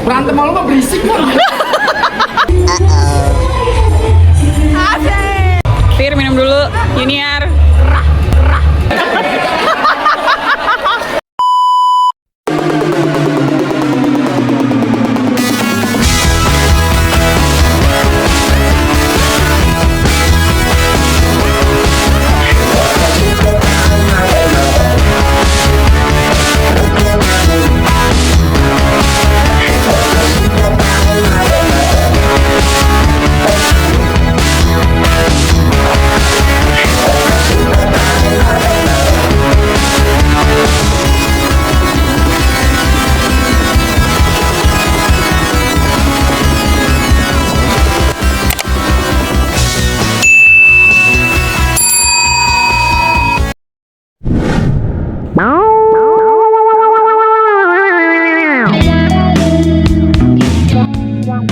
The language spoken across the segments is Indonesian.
Berantem malu mah berisik kan. Asik. Fir minum dulu, Junior.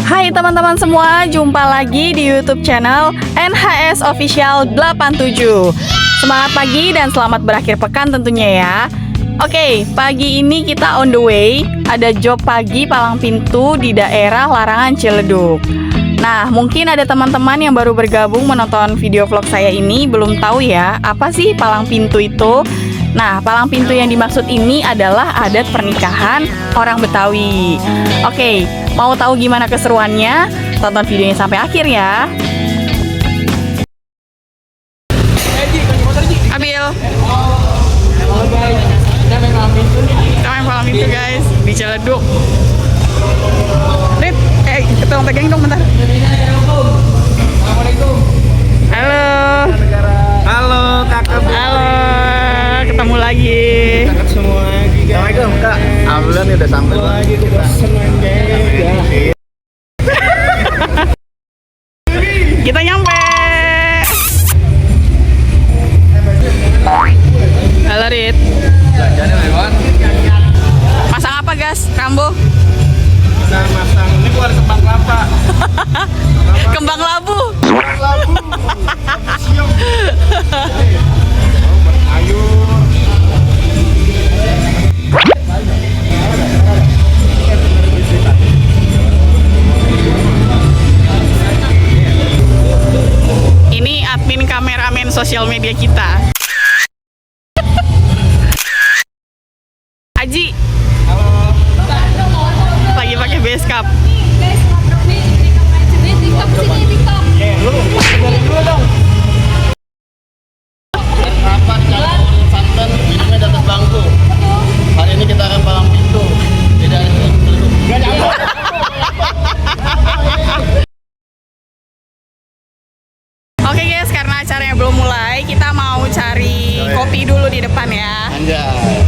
Hai teman-teman semua, jumpa lagi di YouTube channel NHS Official 87. Semangat pagi dan selamat berakhir pekan tentunya ya. Oke, pagi ini kita on the way. Ada job pagi palang pintu di daerah Larangan Ciledug. Nah, mungkin ada teman-teman yang baru bergabung menonton video vlog saya ini belum tahu ya, apa sih palang pintu itu? Nah, palang pintu yang dimaksud ini adalah adat pernikahan orang Betawi. Oke, mau tahu gimana keseruannya? Tonton videonya sampai akhir ya. Ambil. Kita main palang pintu guys di Ciledug. Rit, tolong pegang dong bentar. Halo. Halo kakak. Halo. Ketemu lagi. Kakak semua lagi. Assalamualaikum kak. Alhamdulillah nih udah sampai lagi. Kita nyampe. Halo Rit. Belanjanya lewat. Masang apa gas? Rambo? Kita masang ini keluar kembang kelapa. Kembang labu. Kembang labu. Siap. Ayo. Ini admin kameramen sosial media kita. Aji. Halo. Lagi pakai base cap. Lu keluarin dulu dong. Rapat campur santan, minumnya di atas bangku. Hari ini kita akan palang pintu. Tidak ada Ciledug. Gak nyambung. Oke guys, karena acaranya belum mulai, kita mau cari kopi dulu di depan ya. Anjay.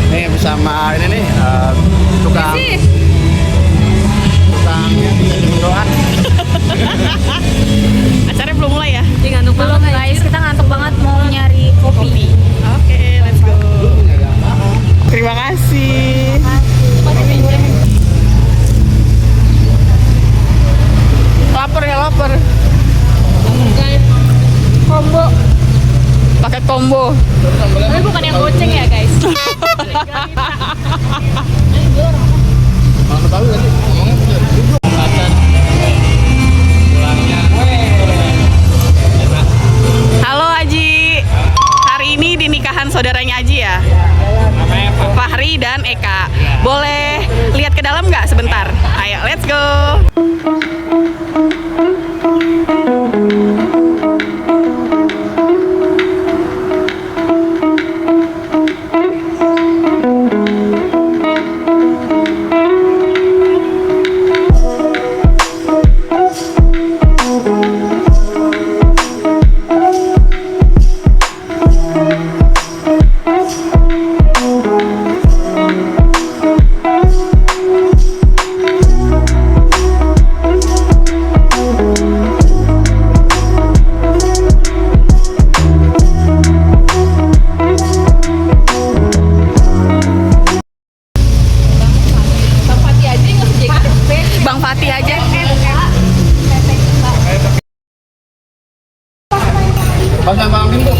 Ini bersama ini nih tukang doa. Acaranya belum mulai ya? Ngantuk banget guys, kita ngantuk banget mau nyari kopi. Oke, let's go. Terima kasih. Lapar ya, lapar. Combo. Pakai combo. Tapi bukan yang goceng ya guys. Malah Betawi kan ngomongnya duduk. Halo Aji. Hari ini di nikahan saudaranya Aji ya? Fahri dan Eka. Boleh lihat ke dalam nggak sebentar? Ayo, let's go. Pasang palang pintu.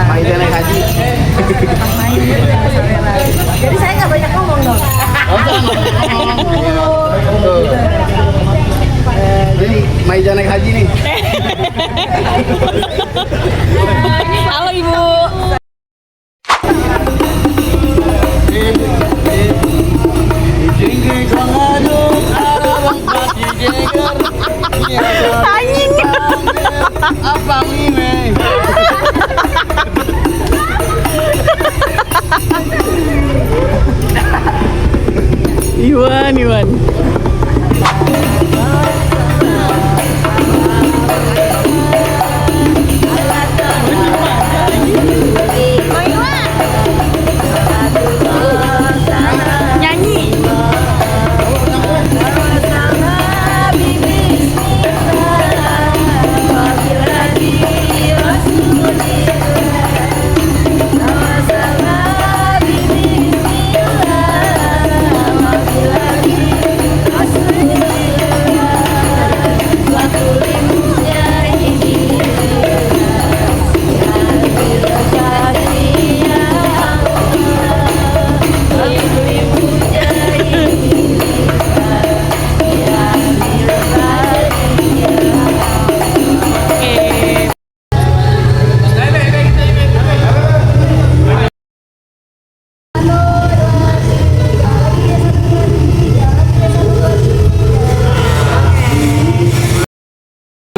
Maida naik haji. Jadi saya nggak banyak ngomong dong. Tuh. Ini Maida naik haji nih. Halo Ibu. Anjing. Apa ini? Iwan. Nyanyi.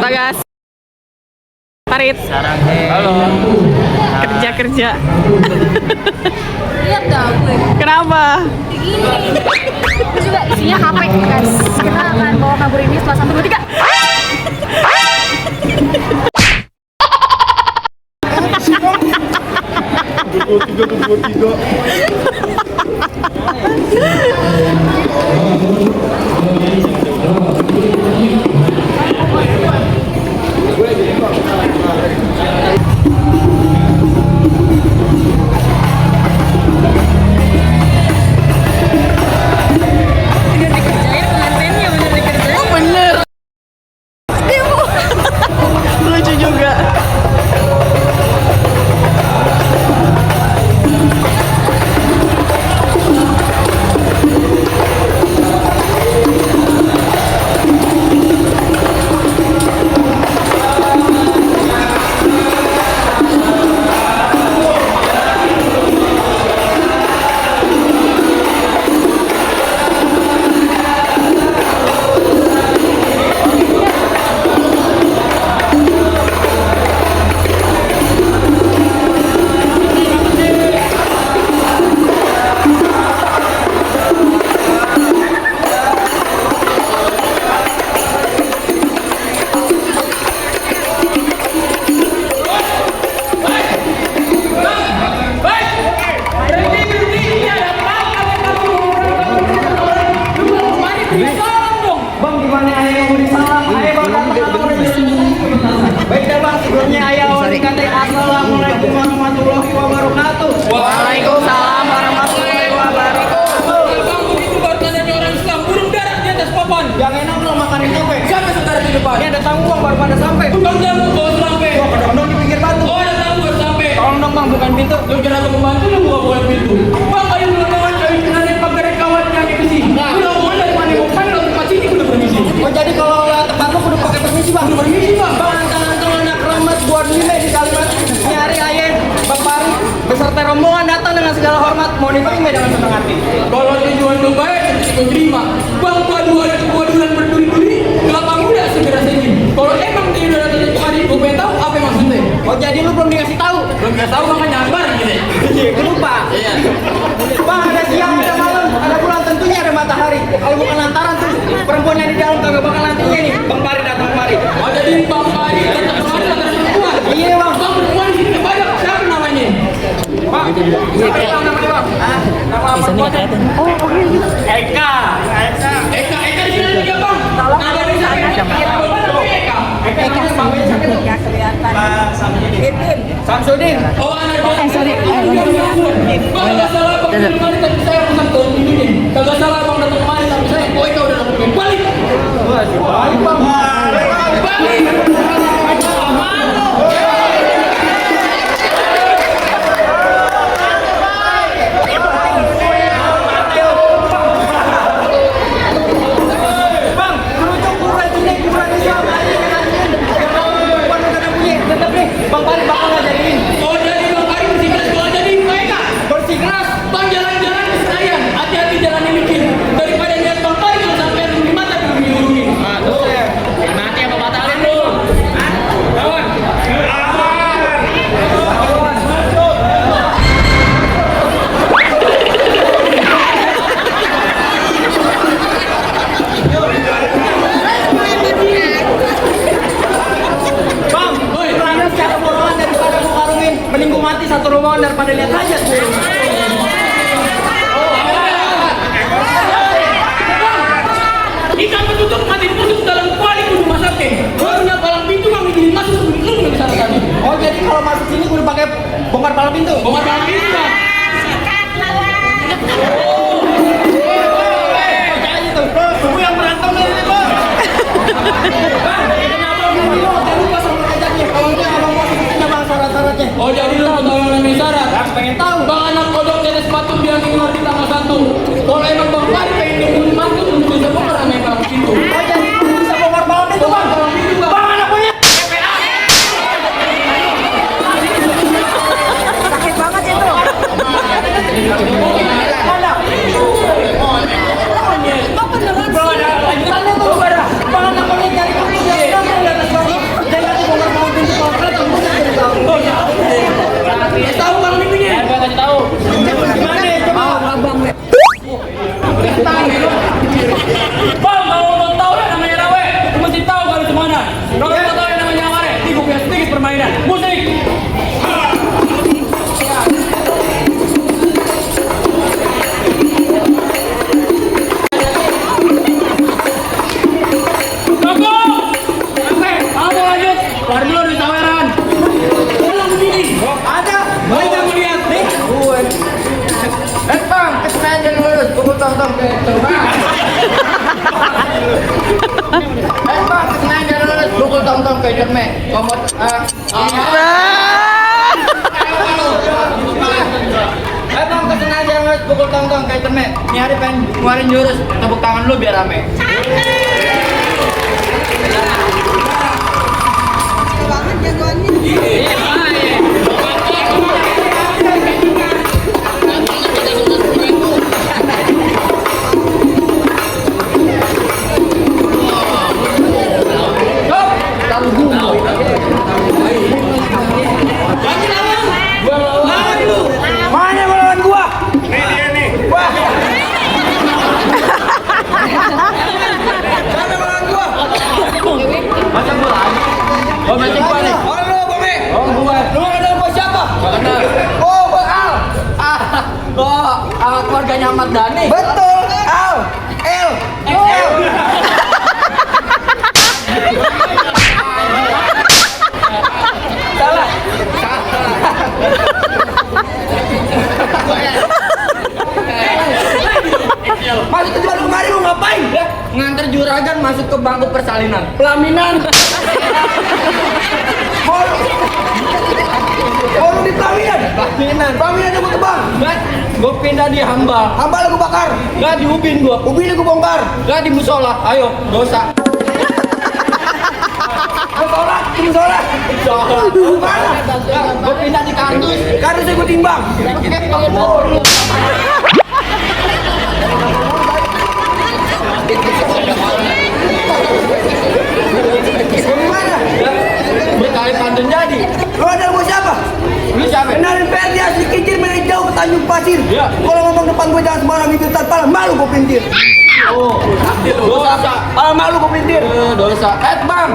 Bagas. Parit. Halo. Kerja. Lihat dah gue. Kenapa? Begini. Terus juga isinya HP guys. Kita akan bawa kabur ini setelah 1, 2, 3. Tiga. Bener. Ibu. Lucu juga. Assalamualaikum warahmatullahi wabarakatuh. Waalaikumsalam warahmatullahi wabarakatuh. Itu baru tandanya orang Islam. Burung darah di atas papan. Yang enak lo makan itu, siapa saudara di depan? Ini ada tamu bang, baru pada sampai. Tukang jamu bawa sampai. Gua kedong-dong di pinggir batu. Oh ada tamu baru sampai. Tolong dong bang, bukan pintu. Lu kira aku membantu lu buka pintu. Bang, ayo teman-teman, ayo kenalin pagar kawan yang permisi. Udah mau dari mana mau kan lo tempat sini udah permisi. Oh jadi kalau tempat lu kudu pakai permisi bang. Permisi bang. Bang antara anak rahmat buat lima di kalimat nyari ayam. Bapak beserta rombongan datang dengan segala hormat, mau diterima dengan senang hati. Kalau tujuan lu baik, ikut terima. Bang dua bulan berduri-duri, kelapa muda segera senyum. Kalau emang dia udah datang dari hari, gue pengen tahu apa maksudnya. Oh jadi lu belum dikasih tahu? Belum dikasih tahu makanya bareng gini. Iya, gue lupa. Iya. Bang ada siang, ada malam, ada bulan, tentunya ada matahari. Kalau bukan lantaran terus perempuan yang di dalam kagak bakal nantinya nih. Bang Pari datang kemari. Oh jadi Bang Pari datang kemari datang perempuan. Iya bang. Bang perempuan di sini banyak. Siapa namanya? Bang, siapa yang namanya bang? Nama perempuan. Eka di sini juga bang. Nama bisa Eka kelihatan. Samsudin. Oh anak dia. Bang nggak salah bang di kemari tapi saya pesan turun ini nih. Kagak salah bang datang kemari tapi saya. Oh Eka udah datang balik. Balik bang. Balik. Bongkar palang pintu. Bongkar palang pintu bang. Jangan itu. Kamu yang berantem dari bang. Bang, kenapa kamu jangan lupa sama kajaknya? Kalau enggak abang mau sebutin bang syarat-syaratnya. Oh jadi lu mau tahu yang namanya syarat? Pengen tahu. Bang anak kodok jadi sepatu biar keluar di tanggal 1. Kalau emang bang Fahri pengen nemuin mantu untuk bisa bongkar sama yang palang pintu. Oh jadi bisa bongkar palang pintu bang. Bang anak punya. Sakit banget itu. Bang, kalau mau tahu yang namanya rawe, mesti tahu kalau kemana. Kalau mau tahu yang namanya ware, ibu punya sedikit permainan. Musik. Kamu lanjut, keluar dulu dari tawaran. Pulang begini. Ada. Mau kamu lihat nih. Bang, kesenangan jangan lurus. Pukul tong-tong ke bang. Bang, kesenangan jangan lurus. Pukul tong-tong ke jerme. Komod. Bang, kesenangan jangan lurus. Pukul tong-tong ke jerme. Ini hari pengen keluarin jurus. Tepuk tangan lu biar rame. Banget jagoannya. Mana melawan gua? Nih dia nih. Wah. Mana melawan gua? Macam gua lagi. Oh, macam gua nih. Oh lu, Bome. Oh, gua. Lu kenal gua siapa? Gak kenal. Oh, gua Al. Keluarganya Ahmad Dhani. Betul. Al. L. XL. Salah. Masuk ke Bandung kemari lu ngapain? Ya, Nganter juragan masuk ke bangku persalinan. pelaminan. Oh, lu di pelaminan? Pelaminan. Pelaminan yang gua tebang. Gue pindah di Hambal. Hambal gua bakar. Gak di Ubin gua. Ubin gua bongkar. Gak di musola. Ayo, dosa. Di musola. Mana? Gue pindah di kardus. Kardusnya gua timbang. Gimana? Berkali pantun jadi. Lu ada gua siapa? Lu siapa? Kenalin Ferdi asli Kincir dari jauh ke Tanjung Pasir. Ya. Kalau ngomong depan gua jangan sembarang itu ntar pala malu gua pintir. Oh, dosa. Pala malu gua pintir. Dosa. Bang,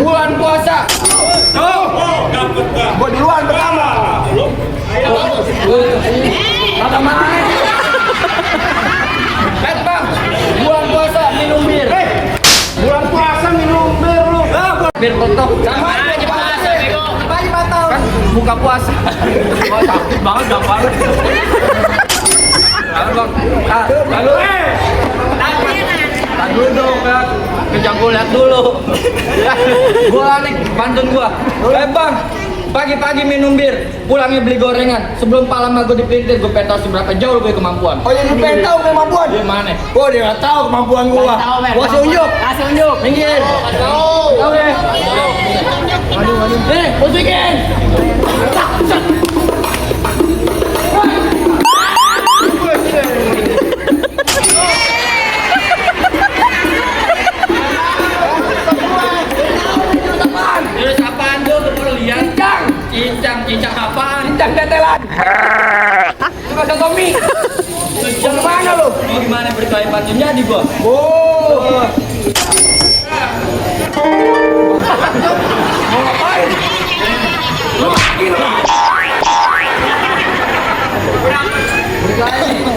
bulan puasa. Gua duluan pertama. Kata mana? Bang, bulan puasa minum bir. Bulan puasa minum bir lu. Bir totok. Sama aja puasa. Apa aja batal? Kan buka puasa. Oh, sakit banget, gampang. Bang. Lalu Tahan dulu dong, kan. Kejang gua lihat dulu. Gua nih, pantun gua. Bang, pagi-pagi minum bir, pulangnya beli gorengan. Sebelum pala mah gua dipelintir, gua pengen tahu seberapa jauh gue kemampuan. Oh, jadi lu pengen tahu kemampuan? Di mana? Gua dia nggak tahu kemampuan gua. Gua kasih unjuk. Kasih unjuk. Minggir. Tahu deh. Nih, musikin. Terus apaan tuh? Lihat. Cincang apaan? Cincang tetelan. Coba ke Tommy. Mau kemana lu? Mau gimana berkali pantun jadi gua? Oh. Mau ngapain? Lu lagi lu.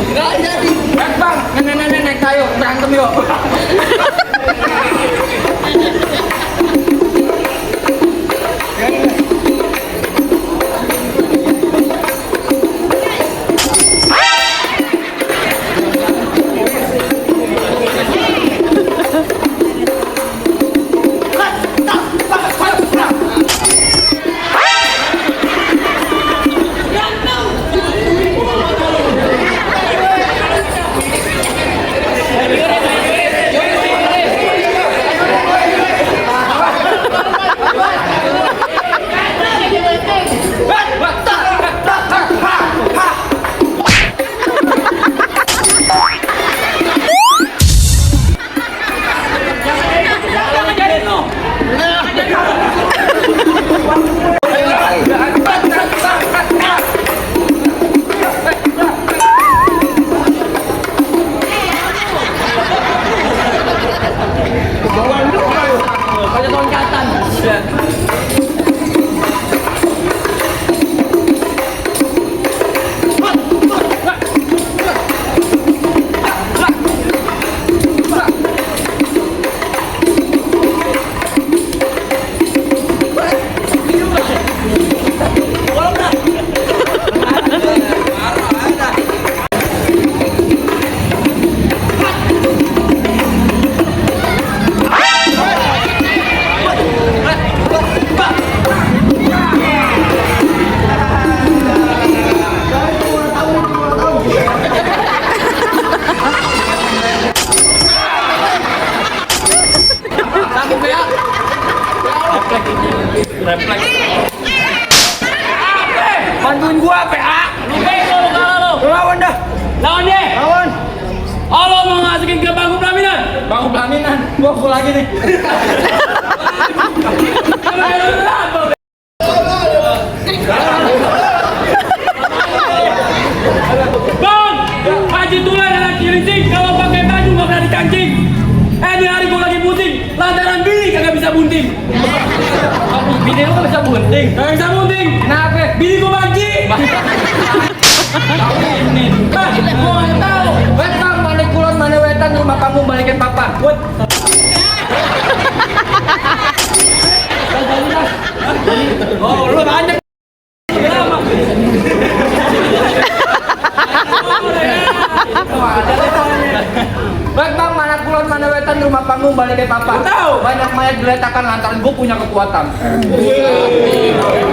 Enggak jadi. Bang, nenek naik tayo, berantem yuk. dah. Lawan dia. Lawan. Halo, mau masukin ke bangku pelaminan. Bangku pelaminan. Gua full lagi nih. Bang, Haji Tulen anak cilincing kalau pakai baju nggak berani kancing. Di hari gua lagi pusing, lantaran bini kagak bisa bunting. Bini lu kan bisa bunting. Kagak bisa bunting. Kenapa? Bini gua banci. Ini. Gua nggak tahu. Wetan balik kulon mana wetan rumah panggung balikin papan. What? Oh, lu banyak. Kenapa? Baik bang, mana kulon mana wetan rumah panggung balikin papan. Tahu. Banyak mayat geletakan lantaran gua punya kekuatan.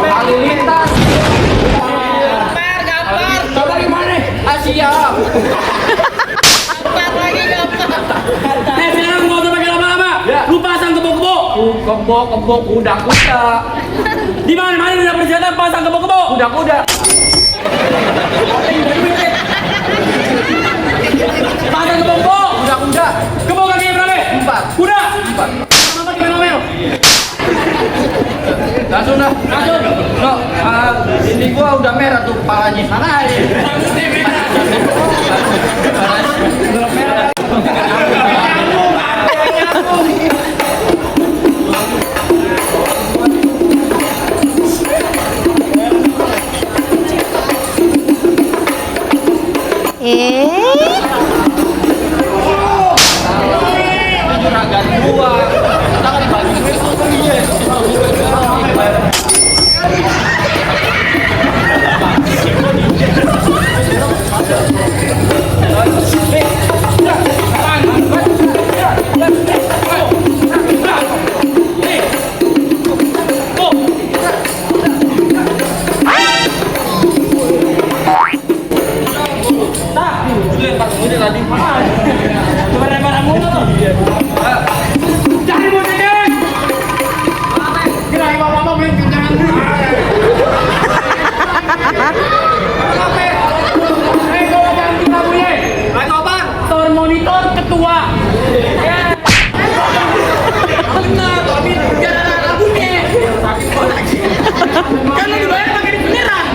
Halilintar. Coba gimana? Asia. Sekarang nggak usah pakai lama-lama. Ya. Lu pasang kebo-kebo. Kebo kuda. Di mana udah persiapan pasang kebo-kebo. Kuda. Pasang kebo-kebo. Kuda. Kebo kaki berapa? 4. Kuda. Mama tiga nomel. Langsung dah. No, ini gua udah merah tuh kepalanya. Sana aja. Juragan gua. Kita kan dibagi. Ini tadi. Barang-barang mulu tuh. Cari bonekanya. Kira bapak beli kencangan dulu. Kalau ganti tamunya. Ayo apa? Tor monitor ketua. Benar, tapi jangan lagunya. Kan lu dibayar pakai di beneran.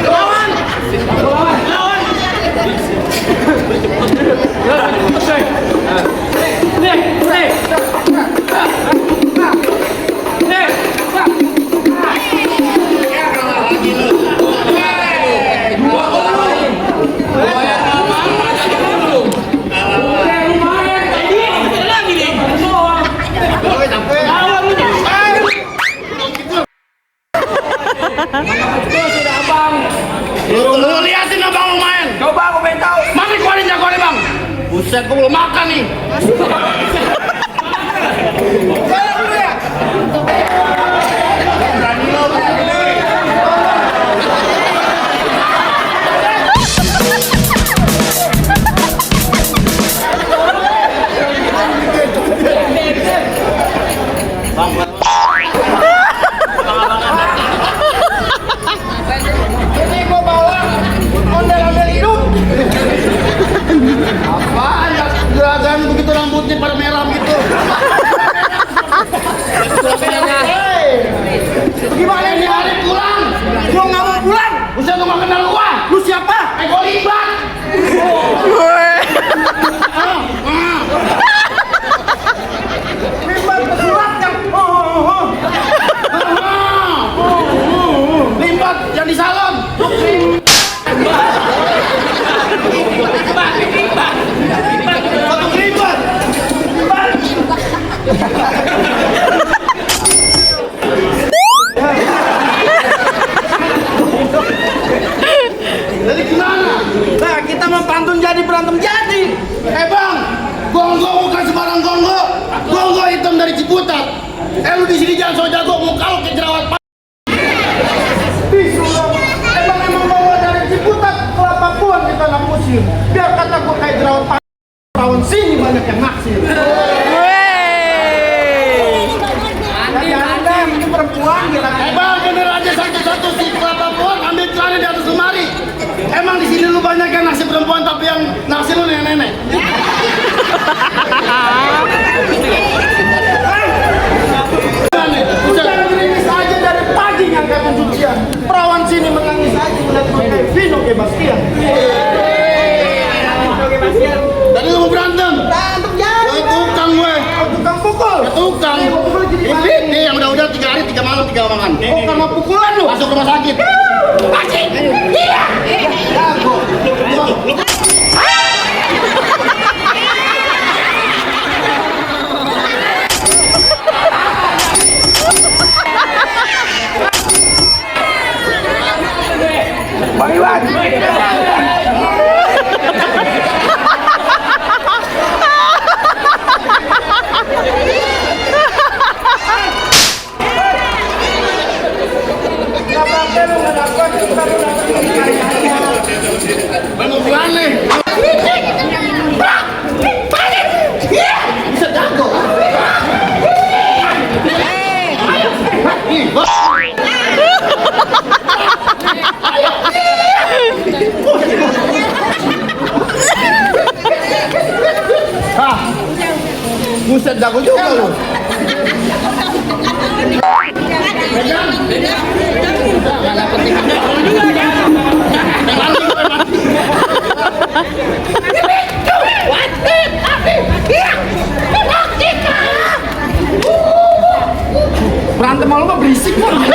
Lawan. Lu liatin abang lu main. Coba aku pengen tahu. Mana kuarin jagoannya bang? Buset, gua belum makan nih. Ini gua bawa ondel-ondel hidup. Apaan ya? Juragan begitu rambutnya pada merah begitu. Gimana ini hari pulang? Gua nggak mau pulang. Buset, lu nggak kenal gua. Lu siapa? Ego Libat. Libat pesulapnya. Libat yang di salon. Satu libat. Jadi gimana? Nah, kita mempantun jadi berantem jadi. Bang, Gonggo bukan sembarang Gonggo. Gonggo hitam dari Ciputat. Lu di sini jangan so jago, mau kalau ke jerawat. Emang bawa dari Ciputat ke Papuan kita namusin. Biar kata gua kayak jerawat tahun sini banyak yang naksir. Anda ini perempuan kita. Bang, bener aja satu-satu si kelapa pohon ambil celana di atas lemari. kebanyakan naksi perempuan tapi yang naksi lu nenek-nenek. Udah menangis aja dari pagi ngangkat pencucian. Perawan sini menangis aja melihat pakai Vino ke Bastian. Tadi lu mau berantem? Berantem ya. Tukang gue. Tukang pukul. Tukang. Ini yang udah 3 hari 3 malam 3 makan. Oh karena pukulan lu. Masuk rumah sakit. Masih. Iya. Jago. Bang Iwan. Mau pulang nih. Bisa jago. Buset jago juga lu. Berantem malu mah berisik banget.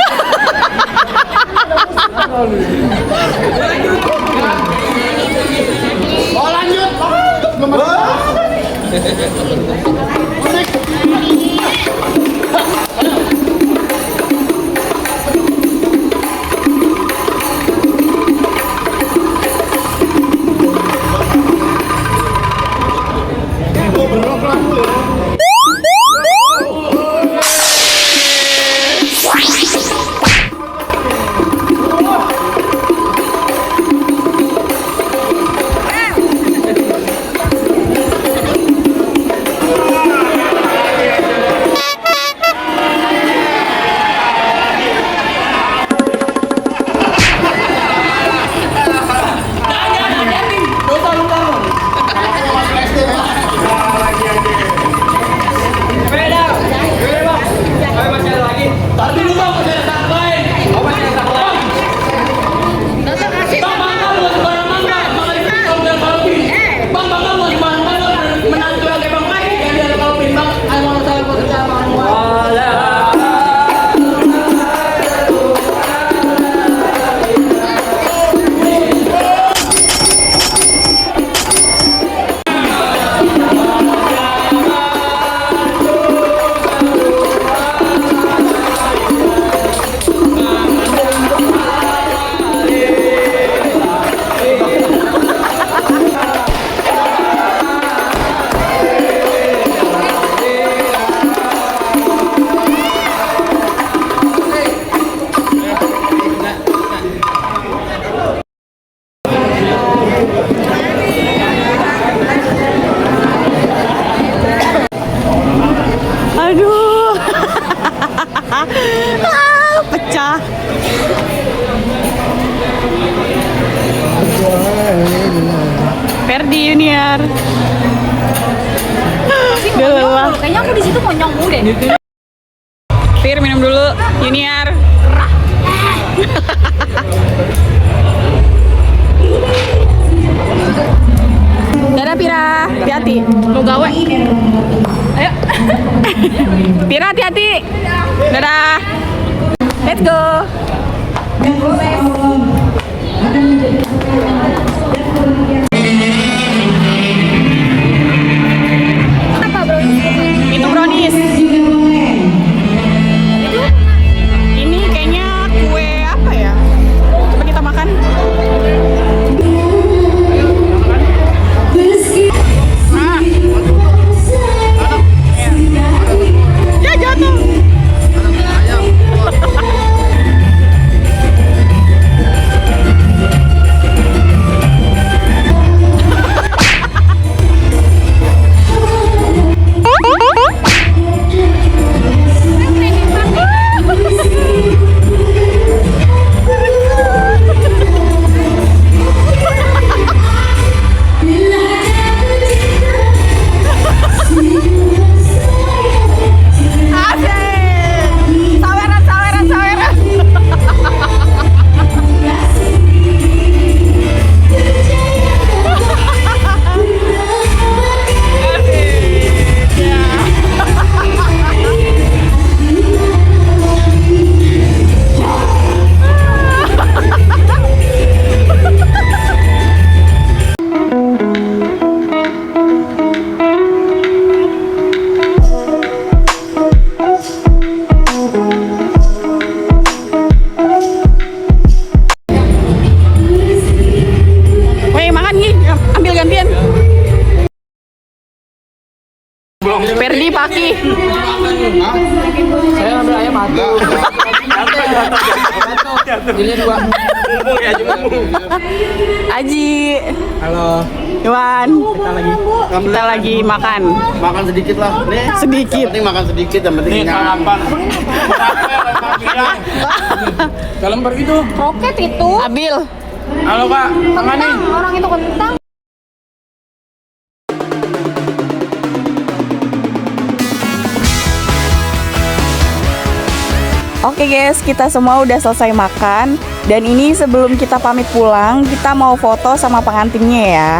Oh lanjut. Aduh. Pecah. Ferdi Junior. Udah. Kayaknya aku di situ monyong deh. Fir minum dulu, Junior. Dadah Pira, hati-hati. Mau gawe. Ayo. Pira hati-hati. Dadah. Let's go. Apa brownies? Itu brownies. Ini kayaknya kue apa ya? Coba kita makan. Ya jatuh. Jadi Paki. Saya ambil ayam satu. Ini dua. Aji. Halo. Iwan. Kita lagi makan. Makan sedikit lah. Nih. Sedikit. Yang penting makan sedikit, yang penting kenyang. Kalau begitu. Roket itu. Abil. Halo Kak. Kentang. Orang itu kentang. Oke guys, kita semua udah selesai makan. Dan ini sebelum kita pamit pulang, kita mau foto sama pengantinnya ya.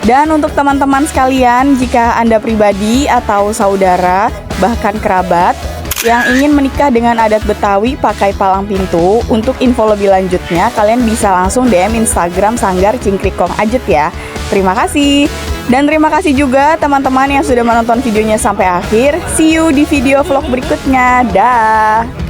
Dan untuk teman-teman sekalian, jika Anda pribadi atau saudara, bahkan kerabat, yang ingin menikah dengan adat Betawi pakai palang pintu, untuk info lebih lanjutnya, kalian bisa langsung DM Instagram Sanggar Cingkrikong Ajet ya. Terima kasih. Dan terima kasih juga teman-teman yang sudah menonton videonya sampai akhir. See you di video vlog berikutnya. Dah.